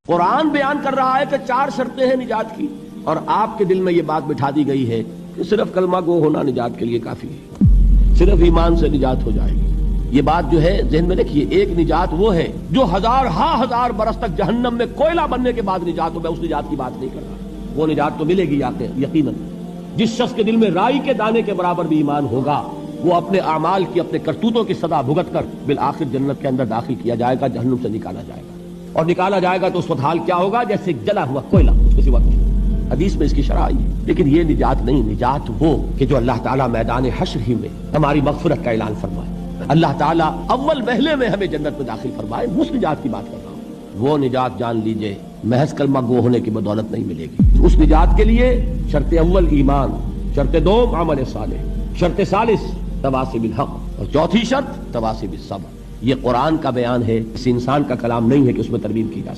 कुरान बयान कर रहा है कि 4 शर्तें हैं निजात की, और आपके दिल में ये बात बिठा दी गई है कि सिर्फ कलमा गो होना निजात के लिए काफी है, सिर्फ ईमान से निजात हो जाएगी। ये बात जो है जहन में रखिए, एक निजात वो है जो हजार बरस तक जहन्नम में कोयला बनने के बाद निजात हो। मैं उस निजात की बात नहीं कर रहा, वो निजात तो मिलेगी यकीनन। जिस शख्स के दिल में राई के दाने के बराबर भी ईमान होगा, वो अपने अमाल की, अपने करतूतों की सदा भुगत कर बिल आखिर जन्नत के अंदर दाखिल किया जाएगा, जहन्नुम से निकाला जाएगा। और निकाला जाएगा तो उस वक्त हाल क्या होगा? जैसे जला हुआ कोयला, किसी वक्त। हदीस में इसकी शरह आई है। लेकिन ये निजात नहीं, निजात वो कि जो अल्लाह ताला मैदान हश्र ही में हमारी मगफिरत का ऐलान फरमाए, अल्लाह ताला अव्वल महले में हमें जन्नत में दाखिल फरमाए, उस निजात की बात कर रहा हूं। वो निजात जान लीजिए महज कलमा गो होने की बदौलत नहीं मिलेगी। उस निजात के लिए शर्त अव्वल ईमान, शर्त दो अमल सालेह, शर्त सालिस तवासी बिल हक, और चौथी शर्त तवासी बिस सब्र। ये कुरान का बयान है, इस इंसान का कलाम नहीं है कि उसमें तरमीम की जा सके।